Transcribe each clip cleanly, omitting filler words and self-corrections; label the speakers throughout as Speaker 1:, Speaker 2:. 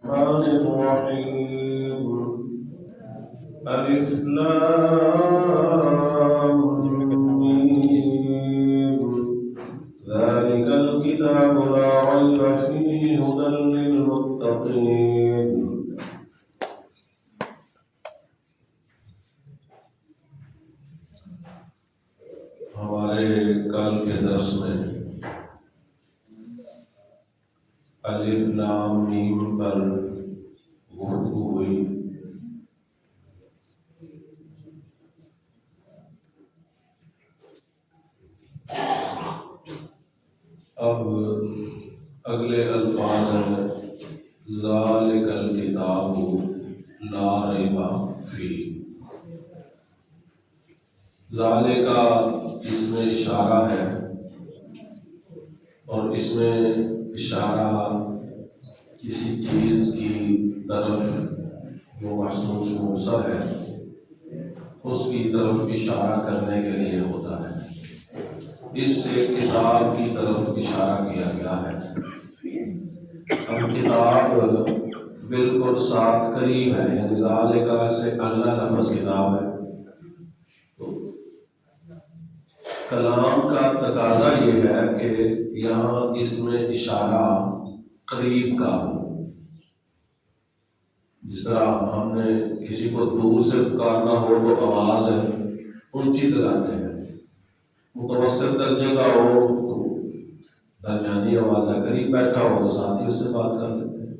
Speaker 1: الرحمن الرحيم ألف لام ميم ذلك الكتاب لا ريب فيه هدى للمتقين. ہمارے کل کے درس میں الف لام میم پر گفتگو ہوئی. اب اگلے الفاظ ہیں ذالک الکتاب لا ریب فیہ. ذالک اس میں اشارہ ہے اور اس میں اشارہ کسی چیز کی طرف جو محسوس موصل ہے اس کی طرف اشارہ کرنے کے لیے ہوتا ہے. اس سے کتاب کی طرف اشارہ کیا گیا ہے. اب کتاب بالکل ساتھ قریب ہے، یعنی ذالک سے اگلا لفظ کتاب ہے. تو کلام کا تقاضا یہ ہے کہ یہاں اس میں اشارہ قریب کا ہو. جس طرح ہم نے کسی کو دور سے پکارنا ہو تو آواز اونچی لگاتے ہیں، متوسط درجے کا ہو تو درمیانی آواز ہے، قریب بیٹھا ہو تو ساتھ ہی اس سے بات کر لیتے ہیں.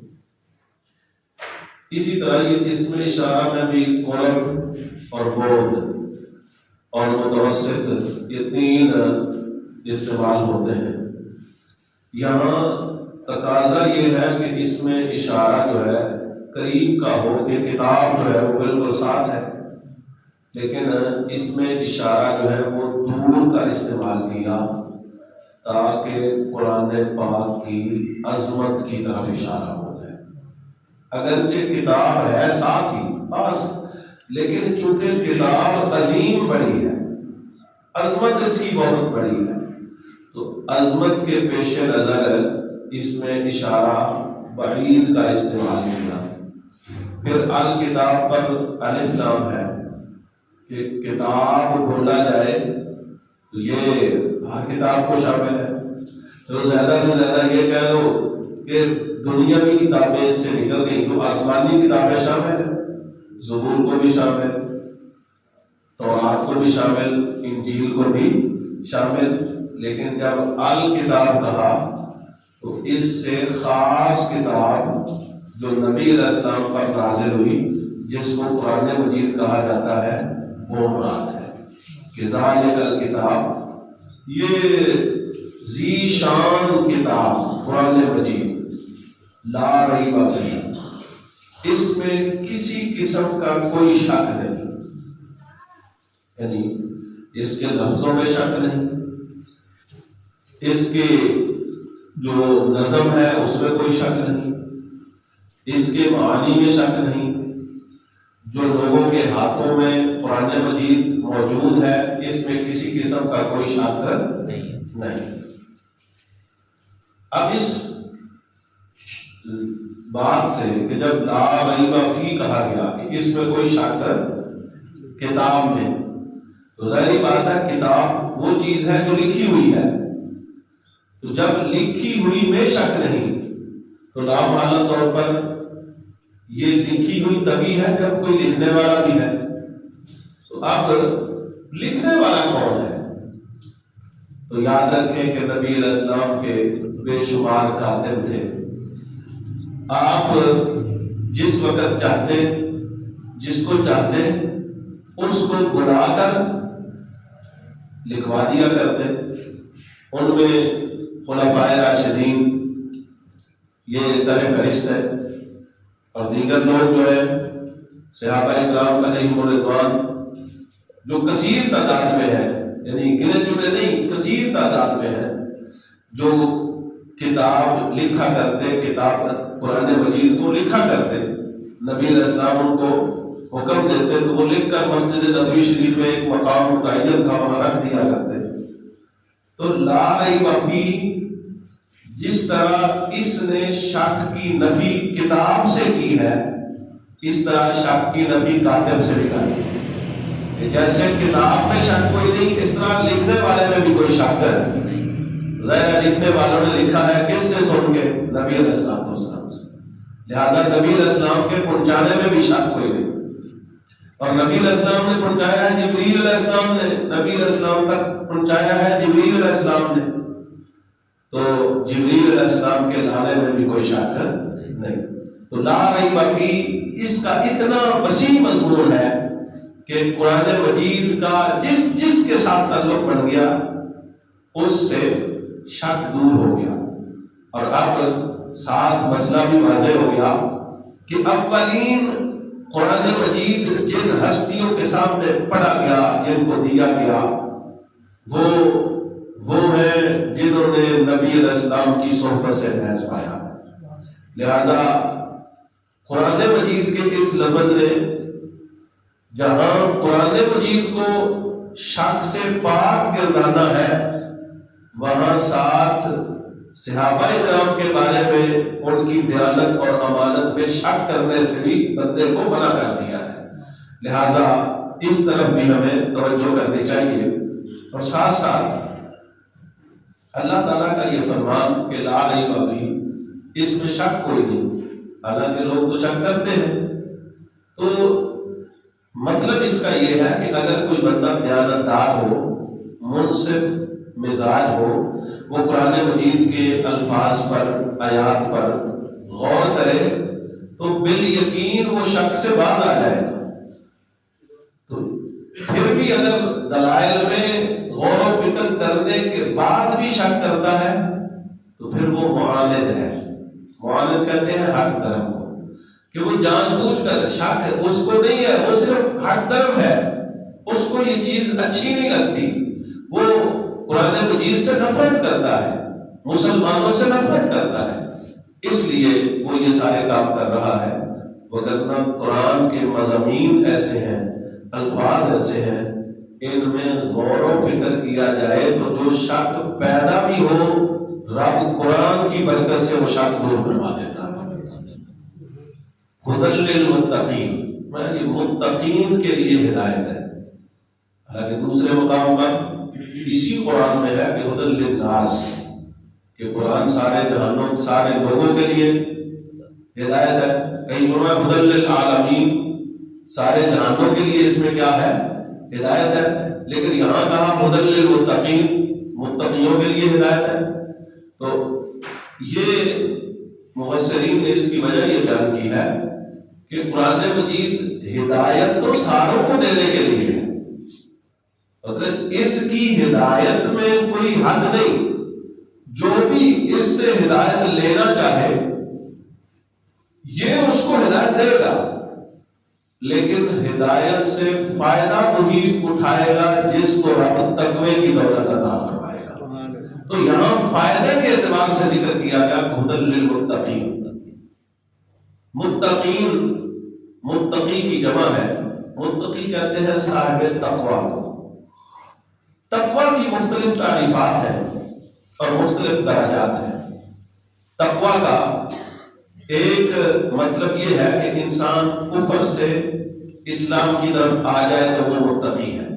Speaker 1: اسی طرح یہ اس میں اشارہ میں بھی قرب اور بعد اور متوسط یہ تین استعمال ہوتے ہیں. یہاں تقاضا یہ ہے کہ اس میں اشارہ جو ہے قریب کا ہو کہ کتاب جو ہے وہ بالکل ساتھ ہے، لیکن اس میں اشارہ جو ہے وہ دور کا استعمال کیا تاکہ قرآن پاک کی عظمت کی طرف اشارہ ہو جائے. اگرچہ کتاب ہے ساتھ ہی بس، لیکن چونکہ کتاب عظیم بڑی ہے، عظمت اس کی بہت بڑی ہے، تو عظمت کے پیش نظر اس میں اشارہ بعید کا استعمال کیا. پھر الکتاب پر الف لام ہے کہ کتاب بولا جائے تو یہ ہر کتاب کو شامل ہے. تو زیادہ سے زیادہ یہ کہہ دو کہ دنیاوی کتابیں اس سے نکل گئی تو آسمانی کتابیں شامل ہیں، زبور کو بھی شامل، تورات کو بھی شامل، انجیل کو بھی شامل. لیکن جب الکتاب کہا تو اس سے خاص کتاب جو نبی علیہ السلام پر نازل ہوئی جس کو قرآن مجید کہا جاتا ہے وہ مراد ہے. کہ ذالک الکتاب یہ ذی شان کتاب قرآن مجید لا ریب فیہ، اس میں کسی قسم کا کوئی شک نہیں، یعنی اس کے لفظوں میں شک نہیں، اس کے جو نظم ہے اس میں کوئی شک نہیں، اس کے معانی میں شک نہیں، جو لوگوں کے ہاتھوں میں قرآن مجید موجود ہے اس میں کسی قسم کا کوئی شک نہیں. اب اس بات سے کہ جب لا ریب فیہ کہا گیا کہ اس میں کوئی شک کتاب میں، تو ظاہری بات ہے کتاب وہ چیز ہے جو لکھی ہوئی ہے. تو جب لکھی ہوئی میں شک نہیں تو لامحالہ طور پر یہ لکھی ہوئی تبھی ہے جب کوئی لکھنے والا بھی ہے. تو اب لکھنے والا کون ہے؟ تو یاد رکھیں کہ نبی علیہ السلام کے بے شمار کاتب تھے. آپ جس وقت چاہتے جس کو چاہتے اس کو بلا کر لکھوا دیا کرتے. ان میں خلفائے راشدین یہ سر فہرست ہے، اور دیگر لوگ جو ہے صحابہ کرام علیہم الرضوان جو کثیر تعداد میں ہے، یعنی گنے چنے نہیں کثیر تعداد میں ہے، جو کتاب لکھا کرتے، کتاب قرآن مجید کو لکھا کرتے. نبی علیہ السلام ان کو حکم دیتے تو وہ لکھ کر مسجد نبوی شریف میں ایک مقام متعین تھا وہاں رکھ دیا کرتے. تو لا ریب فیہ جس طرح اس نے شک کی نفی کتاب سے کی ہے، اس طرح شک کی نفی کاتب سے بھی کری ہے، کہ جیسے کتاب میں شک کوئی نہیں، اس طرح لکھنے والے میں بھی کوئی شک ہے۔ ظاہر لکھنے والوں نے لکھا ہے کس سے سن کے؟ نبی علیہ السلام سے، لہذا نبی علیہ السلام کے پہنچانے میں بھی شک کوئی نہیں، اور نبی علیہ السلام نے پہنچایا ہے، جبریل علیہ السلام نے نبی علیہ السلام تک پہنچایا ہے، جبریل علیہ السلام نے، تو جبریل علیہ السلام کے لانے میں بھی کوئی شک نہیں۔ تو لا ریب فیہ اس کا اتنا وسیع مضمون ہے کہ قرآن مجید کا جس کے ساتھ تعلق بن گیا اس سے شک دور ہو گیا، اور اب ساتھ مسئلہ بھی واضح ہو گیا کہ اولین قرآن مجید جن ہستیوں کے سامنے پڑھا گیا، جن کو دیا گیا، وہ ہیں جنہوں نے نبی علیہ السلام کی صحبت سے فیض پایا۔ لہذا قرآن مجید کے اس لفظ نے جہاں قرآن مجید کو شک سے پاک گردانا ہے، وہاں ساتھ صحابہ کرام کے بارے میں ان کی دیانت اور امانت میں شک کرنے سے بھی بندے کو منع کر دیا ہے۔ لہذا اس طرف بھی ہمیں توجہ کرنی چاہیے، اور ساتھ ساتھ اللہ تعالیٰ کا یہ فرمان کہ لا ریب فیہ اس میں شک کوئی نہیں، حالانکہ لوگ تو شک کرتے ہیں، تو مطلب اس کا یہ ہے کہ اگر کوئی بندہ دیانتدار ہو، منصف مزاج ہو، وہ قرآن مجید کے الفاظ پر، آیات پر غور کرے تو بالیقین وہ شک سے باز آ جائے گا۔ تو پھر بھی اگر دلائل میں غور و فکر کرنے کے بعد بھی شک کرتا ہے تو پھر وہ معاند ہے۔ معاند کہتے ہیں حق درم کو، کہ وہ جان بوجھ کر شک اس کو نہیں ہے، وہ صرف حق درم ہے، اس کو یہ چیز اچھی نہیں لگتی، وہ قرآن مجید سے نفرت کرتا ہے، مسلمانوں سے نفرت کرتا ہے، اس لیے وہ یہ سارے کام کر رہا ہے۔ وگرنہ قرآن کے مضامین ایسے ہیں، الفاظ ایسے ہیں، ان میں غور و فکر کیا جائے تو جو شک پیدا بھی ہو، رب قرآن کی برکت سے وہ شک دور کروا دیتا ہے۔ ہدی للمتقین، یہ متقین کے لیے ہدایت ہے۔ حالانکہ دوسرے مقام پر اسی قرآن میں ہے کہ ہدی للناس، کہ قرآن سارے جہانوں، سارے لوگوں کے لیے ہدایت ہے۔ کہیں فرمایا ہدی للعالمین، سارے جہانوں کے لیے اس میں کیا ہے؟ ہدایت ہے، لیکن یہاں کہا ہدی للمتقین، متقیوں کے لیے ہدایت ہے۔ تو یہ مفسرین نے اس کی وجہ یہ بیان کی ہے کہ قرآن مجید ہدایت تو ساروں کو دینے کے لیے ہے، مطلب اس کی ہدایت میں کوئی حد نہیں، جو بھی اس سے ہدایت لینا چاہے یہ اس کو ہدایت دے گا، لیکن ہدایت سے فائدہ وہی اٹھائے گا جس کو رب تقوی کی دولت عطا فرمائے گا۔ تو یہاں فائدے کے اعتبار سے ذکر کیا گیا ہدی للمتقین۔ متقین، متقی کی جمع ہے، متقی کہتے ہیں صاحب تقوی کو۔ تقوی کی مختلف تعریفات ہیں اور مختلف درجات ہیں۔ تقوی کا ایک مطلب یہ ہے کہ انسان کفر سے اسلام کی طرف آ جائے تو وہ متقی ہے۔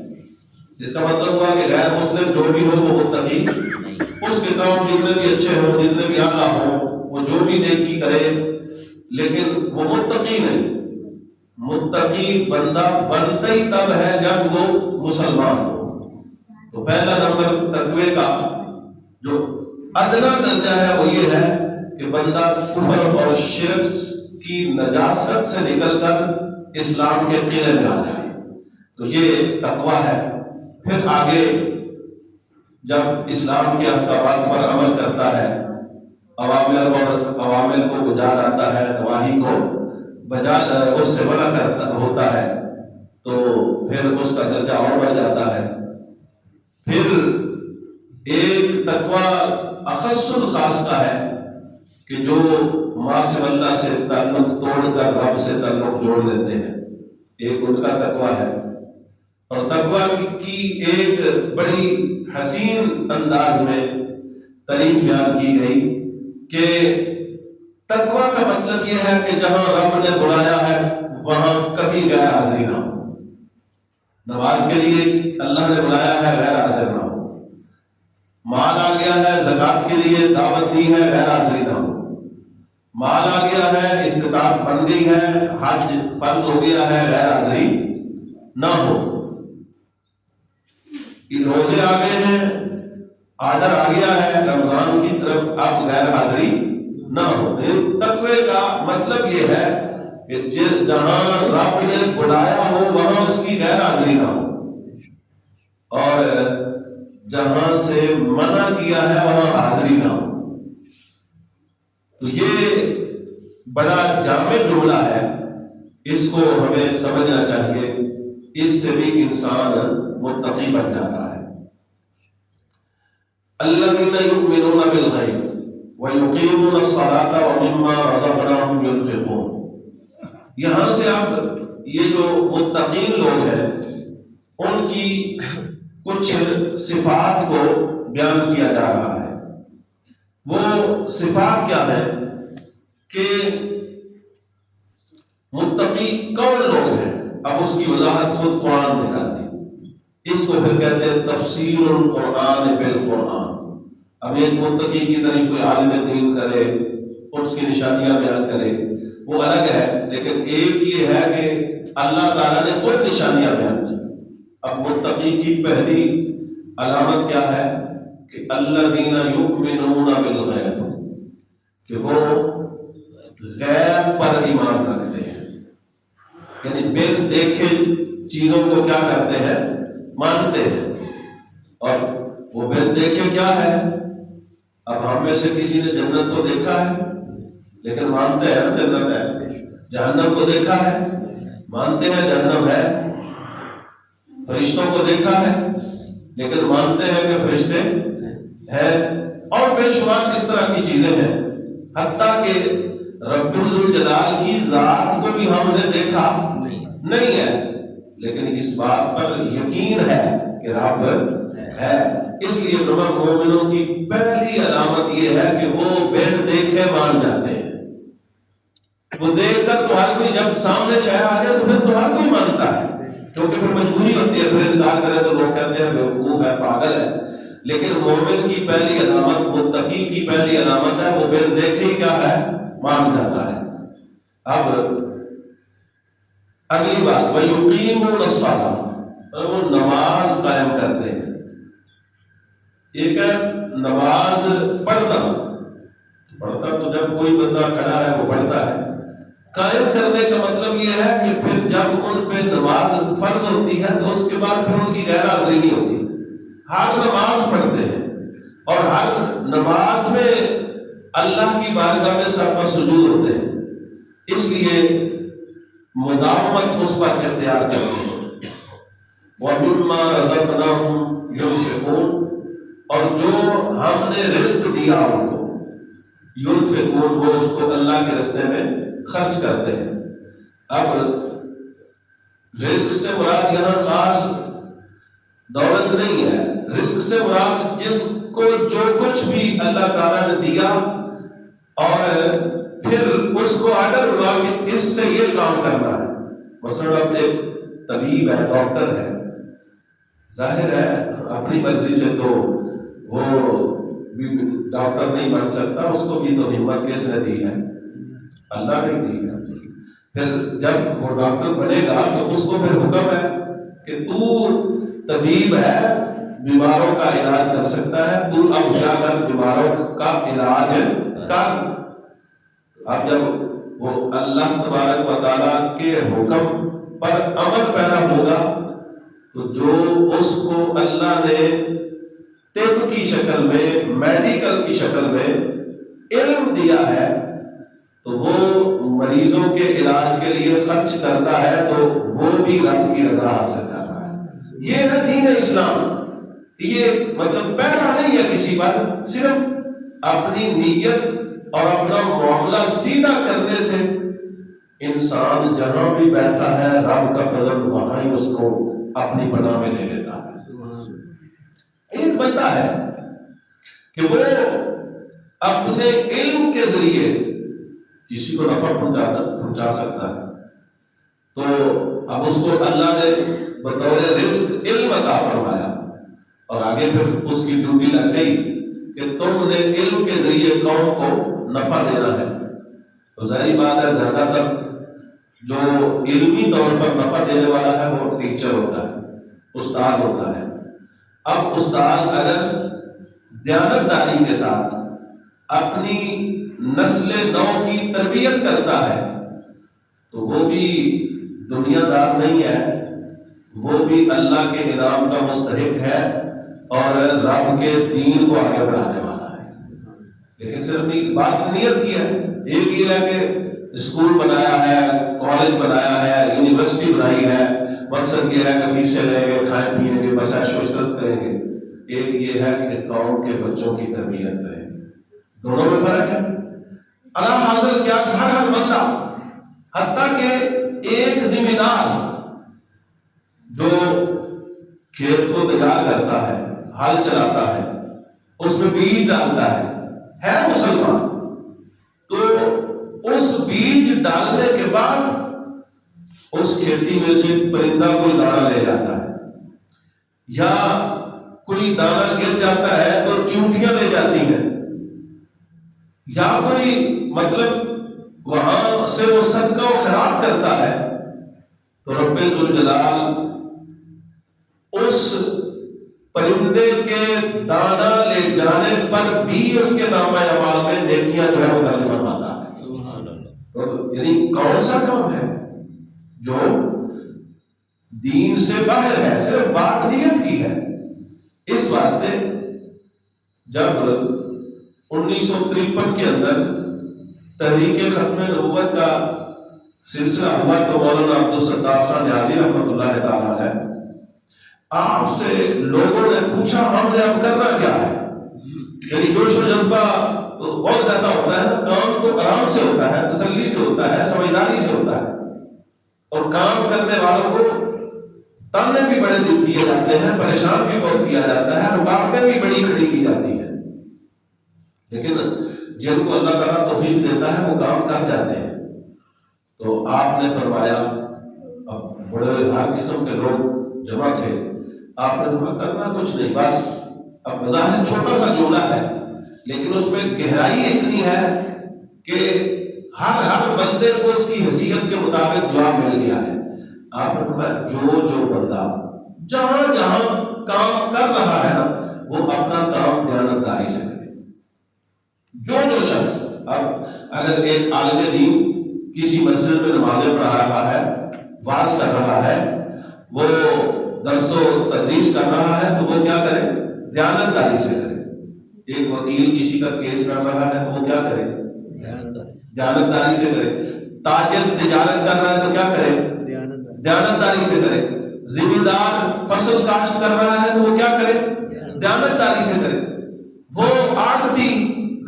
Speaker 1: اس کا مطلب ہوا کہ غیر مسلم جو بھی ہو وہ متقی، اس کے کام جتنے بھی اچھے ہوں، جتنے بھی اعلیٰ ہوں، وہ جو بھی نیکی کرے، لیکن وہ متقی نہیں۔ متقی بندہ بنتا ہی تب ہے جب وہ مسلمان ہو۔ تو پہلا نمبر تقوی کا جو ادنا درجہ ہے وہ یہ ہے کہ بندہ کفر اور شرک کی نجاست سے نکل کر اسلام کے قلعے میں آ جائے، تو یہ تقوی ہے۔ پھر آگے جب اسلام کے احکامات پر عمل کرتا ہے، عوامل کو بجا لاتا ہے، نواہی کو اس سے منع کرتا ہوتا ہے، تو پھر اس کا درجہ اور بڑھ جاتا ہے۔ پھر ایک تقوی اخص الخاص کا ہے کہ جو ما سوی اللہ سے تعلق توڑ کر رب سے تعلق جوڑ دیتے ہیں، ایک ان کا تقوی ہے۔ اور تقوی کی ایک بڑی حسین انداز میں تعریف بیان کی گئی کہ تقویٰ کا مطلب یہ ہے کہ جہاں رب نے بلایا ہے وہاں کبھی غیر حاضری نہ ہو. نماز کے لیے اللہ نے بلایا ہے، غیر حاضر نہ ہو. مال آ گیا ہے، زکات کے لیے دعوت دی ہے، غیر حاضری نہ ہو. مال آ گیا ہے، استطاعت بن گئی ہے، حج فرض ہو گیا ہے، غیر حاضری نہ ہو. روزے آ گئے ہیں، آرڈر آ گیا ہے رمضان کی طرف، اب غیر حاضری نہ ہو. تقوی کا مطلب یہ ہے کہ جہاں رب نے بلایا ہو وہاں اس کی غیر حاضری نہ ہو، اور جہاں سے منع کیا ہے وہاں حاضری نہ ہو. تو یہ بڑا جامع جملہ ہے، اس کو ہمیں سمجھنا چاہیے. اس سے بھی انسان متقی بن جاتا ہے. الذین یؤمنون بالغیب وَيُقِيمُونَ الصَّلَاةَ وَمِمَّا رَزَقْنَاهُمْ يُنْفِقُونَ. یہاں سے آپ یہ جو متقین لوگ ہیں ان کی کچھ صفات کو بیان کیا جا رہا ہے. وہ صفات کیا ہے کہ متقی کون لوگ ہیں؟ اب اس کی وضاحت خود قرآن نے کر دی. اس کو پھر کہتے ہیں تفسیر القرآن بالقرآن. اب ایک متقی کی طرح کوئی عالم دین کرے، اس کی نشانیاں بیان کرے، وہ الگ ہے. لیکن ایک یہ ہے کہ اللہ تعالیٰ نے خود نشانیاں بیان کی. اب متقی کی پہلی علامت کیا ہے کہ الذین یؤمنون بالغیب، کہ وہ غیب پر ایمان رکھتے ہیں. یعنی بن دیکھے چیزوں کو کیا کرتے ہیں؟ مانتے ہیں. اور وہ بن دیکھے کیا ہے؟ اب ہم میں سے کسی نے جنت کو دیکھا ہے لیکن مانتے ہیں جنت ہے. جہنم کو دیکھا ہے، مانتے ہیں جہنم ہے. فرشتوں کو دیکھا ہے لیکن مانتے ہیں کہ فرشتے ہیں. اور بے شمار اس طرح کی چیزیں ہیں. حتیٰ کہ رب ذوالجلال کی ذات کو بھی ہم نے دیکھا نہیں ہے، لیکن اس بات پر یقین ہے کہ رب ہے. اس لیے مومنوں کی پہلی علامت یہ ہے کہ وہ بن دیکھے مان جاتے ہیں. وہ دیکھ کر تو ہر کوئی، جب سامنے شے آ جائے تو پھر تو ہر کوئی مانتا ہے، کیونکہ پھر مجبوری ہوتی ہے. پھر انکار کرے تو لوگ کہتے ہیں بیوقوف ہے، پاگل ہے. لیکن مومن کی پہلی علامت، متقی کی پہلی علامت ہے وہ بن دیکھے ہی کیا ہے؟ مان جاتا ہے. اب اگلی بات، وَيُقِيمُونَ الصَّلَاةَ، وہ نماز قائم کرتے ہیں. ایک ہے نماز پڑھنا تو جب کوئی بندہ کھڑا ہے وہ پڑھتا ہے. قائم کرنے کا مطلب یہ ہے کہ پھر جب ان پہ نماز فرض ہوتی ہے تو اس کے بعد پھر ان کی غیر حاضری نہیں ہوتی. ہر نماز پڑھتے ہیں اور ہر نماز میں اللہ کی بارگاہ میں سر پر سجود ہوتے ہیں. اس لیے مداومت اس پر اختیار کرتے ہیں. وَمِمَّا رَزَقْنَاهُمْ يُنْفِقُونَ، اور جو ہم نے رزق دیا ان کو، يُنْفِقُونَ، وہ اس کو اللہ کے راستے میں خرچ کرتے ہیں. اب رزق سے مراد یہاں خاص دولت نہیں ہے. رزق سے مراد جس کو جو کچھ بھی اللہ تعالیٰ نے دیا اور پھر اس کو آرڈر ہوا کہ اس سے یہ کام کرنا ہے. مثلا اب ایک طبیب ہے، ڈاکٹر ہے، ظاہر ہے اپنی مرضی سے تو وہ بھی ڈاکٹر نہیں بن سکتا. اس کو بھی تو ہمت کس نے دی ہے؟ اللہ نے دی ہے. پھر جب وہ ڈاکٹر بنے گا تو اس کو پھر حکم ہے کہ تو طبیب ہے، بیماروں کا علاج کر سکتا ہے، تو اب جا کر بیماروں کا علاج کر. اب جب وہ اللہ تبارک و تعالیٰ کے حکم پر عمل پیدا ہوگا تو جو اس کو اللہ نے طب کی شکل میں، میڈیکل کی شکل میں علم دیا ہے تو وہ مریضوں کے علاج کے لیے خرچ کرتا ہے تو وہ بھی رب کی رضا حاصل کر رہا ہے. یہ ہے دین اسلام. یہ مطلب پیرا نہیں ہے کسی پر، صرف اپنی نیت اور اپنا معاملہ سیدھا کرنے سے انسان جہاں بھی بیٹھا ہے رب کا فضل وہاں ہی اس کو اپنی پناہ میں لے لیتا ہے. ایک بندہ ہے کہ وہ اپنے علم کے ذریعے کسی کو نفع پہنچا سکتا ہے، تو اب اس کو اللہ نے بطور رزق علم عطا فرمایا، اور آگے پھر اس کی ڈیوٹی لگ گئی کہ تم نے علم کے ذریعے قوم کو نفع دینا ہے۔ تو ظاہری بات ہے زیادہ تر جو علمی طور پر نفع دینے والا ہے وہ ٹیچر ہوتا ہے، استاد ہوتا ہے۔ اب استاد اگر دیانتداری کے ساتھ اپنی نسل نو کی تربیت کرتا ہے تو وہ بھی دنیا دار نہیں ہے، وہ بھی اللہ کے انعام کا مستحق ہے اور رب کے دین کو آگے بڑھانے والا ہے۔ لیکن صرف بات نیت کی ہے، ایک یہ ہے کہ اسکول بنایا ہے، کالج بنایا ہے، یونیورسٹی بنائی ہے، مقصد یہ ہے کہ فیسیں لیں گے، کھائیں پیئیں گے، بس عیش و عشرت کریں گے۔ ایک یہ ہے کہ قوم کے بچوں کی تربیت کریں گے، دونوں میں فرق ہے۔ اللہ حاضر کیا ہر بندہ، حتیٰ کہ ایک ذمہ دار جو کھیت کو تیار کرتا ہے، ہل چلاتا ہے، اس میں بیج ڈالتا ہے مسلمان، تو اس بیج ڈالنے کے بعد اس کھیتی میں سے پرندہ کوئی دانہ لے جاتا ہے، یا کوئی دانہ گر جاتا ہے تو چیونٹیاں لے جاتی ہیں، یا کوئی مطلب وہاں سے وہ صدقہ و خیرات کرتا ہے، تو رب ذوالجلال اس پرندے کے دانہ لے جانے پر بھی اس کے نامہ اعمال میں نیکیاں جو ہے وہ درج فرماتا ہے۔ سبحان اللہ۔ یعنی کون سا کام ہے جو دین سے باہر ہے، صرف بات نیت کی ہے۔ اس واسطے جب 1953 کے اندر تحریک ختم نبوت کا سلسلہ ہوا تو مولانا عبدالستار خان نیازی رحمۃ اللہ تعالیٰ علیہ آپ سے لوگوں نے پوچھا ہم نے اب کرنا کیا ہے؟ یعنی جوش و جذبہ تو بہت زیادہ ہوتا ہے، کام تو آرام سے ہوتا ہے، تسلی سے ہوتا ہے، سمجھداری سے ہوتا ہے، اور کام کرنے والوں کو تانے بھی بڑے دیے جاتے ہیں، پریشان بھی بہت کیا جاتا ہے، رکاوٹیں بھی بڑی کھڑی کی جاتی ہیں، لیکن جن کو اللہ تعالیٰ توفیق دیتا ہے وہ کام کر جاتے ہیں۔ تو آپ نے فرمایا، اب بڑے ہر قسم کے لوگ جمع تھے، آپ نے کہا کرنا کچھ نہیں، بس اب بظاہر چھوٹا سا جملہ ہے لیکن اس میں گہرائی اتنی ہے کہ ہر بندے کو اس کی حیثیت کے مطابق جواب مل گیا ہے۔ آپ نے فرمایا جو بندہ جہاں جہاں کام کر رہا ہے نا وہ اپنا کام دیانتداری سے کرے۔ جو شخص، اب اگر ایک عالم دین کسی مسجد میں نمازیں پڑھا رہا ہے، واعظ کر رہا ہے، وہ درس و تدریس کر رہا ہے، تو وہ کیا کرے؟ دیانتداری سے کرے۔ ایک وکیل کسی کا کیس لڑ رہا ہے تو وہ کیا کرے؟ دیانتداری سے کرے۔ تاجر تجارت کر رہا ہے تو کیا کرے؟ دیانتداری سے کرے۔ ذمہ دار فصل کاشت کر رہا ہے تو وہ کیا کرے؟ دیانتداری سے کرے۔ وہ آڑتی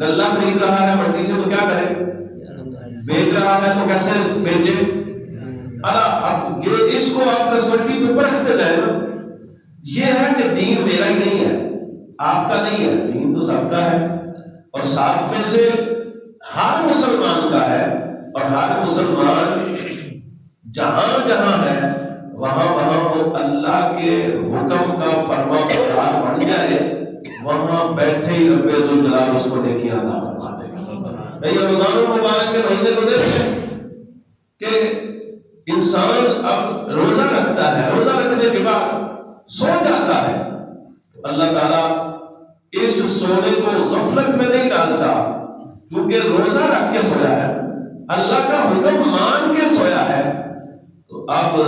Speaker 1: غلہ خرید رہا ہے منڈی سے تو کیا کرے؟ بیچ رہا ہے تو کیسے بیچے؟ اب یہ اس کو آپ کسوٹی پہ پرکھتے جائے نا، یہ ہے کہ دین میرا ہی نہیں ہے، آپ کا نہیں ہے، دین تو سب کا ہے، اور ساتھ میں سے ہر مسلمان کا ہے، اور ہر مسلمان جہاں جہاں ہے وہاں وہ اللہ کے حکم کا فرما بردار بن جائے، وہاں بیٹھے ہی رب ذوالجلال اس کو نیکیاں عطا فرما دے گا۔ یہ رمضان المبارک کے مہینے کو دیکھیں کہ انسان اب روزہ رکھتا ہے، روزہ رکھنے کے بعد سو جاتا ہے، تو اللہ تعالیٰ اس سونے کو غفلت میں نہیں ڈالتا، کیونکہ روزہ رکھ کے سویا ہے، اللہ کا حکم مان کے سویا ہے، تو اب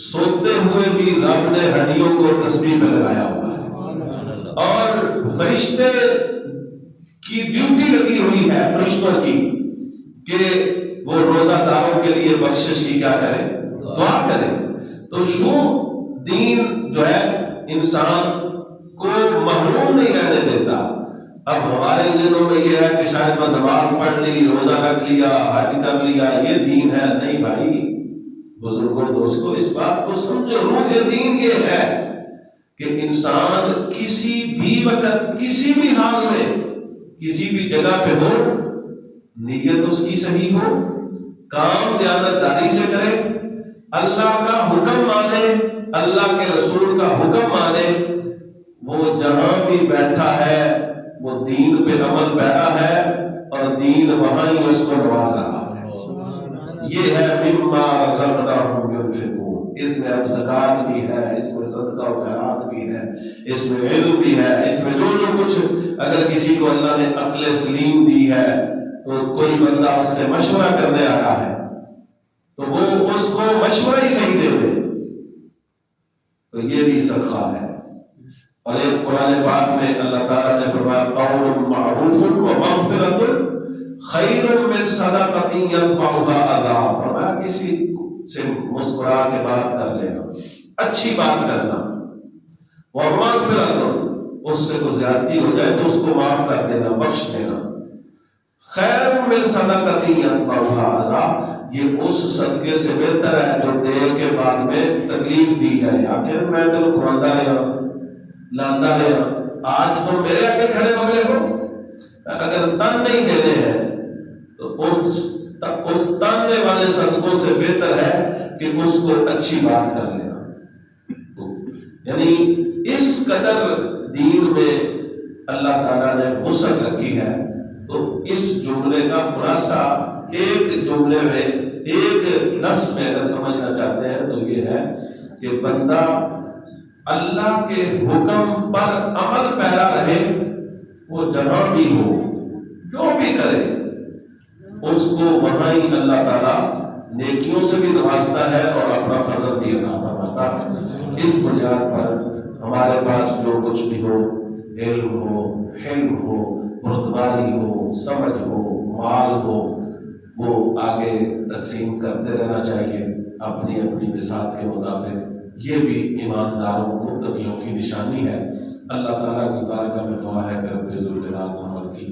Speaker 1: سوتے ہوئے بھی رب نے ہڈیوں کو تسبیح پہ لگایا ہوا ہے، اور فرشتے کی ڈیوٹی لگی ہوئی ہے فرشتوں کی کہ وہ روزہ داروں کے لیے بخشش کی کیا کرے؟ دعا کرے۔ تو دین جو ہے انسان کو محروم نہیں رہنے دیتا۔ اب ہمارے دنوں میں یہ ہے کہ شاید میں نماز پڑھ لی، روزہ رکھ لیا، حج کر لیا، یہ دین ہے؟ نہیں بھائی، بزرگوں دوستوں، اس بات کو سمجھو، روح دین یہ ہے کہ انسان کسی بھی وقت کسی بھی حال میں کسی بھی جگہ پہ ہو، نیت اس کی صحیح ہو، کام دیانتداری سے کرے، اللہ کا حکم مانے، اللہ کے رسول کا حکم مانے، وہ جہاں بھی بیٹھا ہے وہ دین پہ عمل پیرا ہے اور دین وہاں ہی اس کو نواز رہا ہے۔ یہ ہے مما رزقناہم ينفقون، اس میں اب زکوٰۃ بھی ہے، اس میں صدقہ و خیرات بھی ہے، اس میں علم بھی ہے، اس میں جو کچھ اگر کسی کو اللہ نے عقل سلیم دی ہے تو کوئی بندہ اس سے مشورہ کرنے آیا ہے تو وہ اس کو مشورہ ہی صحیح دے دے تو یہ بھی صدقہ ہے۔ اور ایک قرآن پاک میں اللہ تعالیٰ نے فرمایا قول معروف و مغفرۃ خیر من صدقۃ یتبعها اذی، فرمایا کسی سے مسکرا کے بات کر لینا، اچھی بات کرنا، ومغفرۃ اس سے کوئی زیادتی ہو جائے تو اس کو معاف کر دینا، بخش دینا، خیر من صدقۃ یتبعها اذی، یہ اس صدقے سے بہتر ہے جو دے کے بعد میں تکلیف دی جائے۔ آخر میں تیرے کو کھواندا رہا لاندہ رہا، آج تم میرے آگے کھڑے ہو گئے ہو، اگر تن نہیں دینے ہیں تو اس تاننے والے صدقوں سے بہتر ہے کہ اس کو اچھی بات کر لینا۔ تو یعنی اس قدر دین میں اللہ تعالیٰ نے وسعت رکھی ہے۔ تو اس جملے کا خلاصہ ایک جملے میں، ایک لفظ میں اگر سمجھنا چاہتے ہیں تو یہ ہے کہ بندہ اللہ کے حکم پر عمل پیرا رہے، وہ جہاں بھی ہو، جو بھی کرے، اس کو وہاں ہی اللہ تعالیٰ نیکیوں سے بھی نوازتا ہے اور اپنا فضل بھی عطا فرماتا ہے۔ اس بنیاد پر ہمارے پاس جو کچھ بھی ہو، علم ہو، حلم ہو، بردباری ہو، سمجھ ہو، مال ہو، وہ آگے تقسیم کرتے رہنا چاہیے اپنی اپنی بساط کے مطابق۔ یہ بھی ایمانداروں متقیوں کی نشانی ہے۔ اللہ تعالیٰ کی بارگاہ میں دعا ہے کہ رب ذوالجلال عمل کی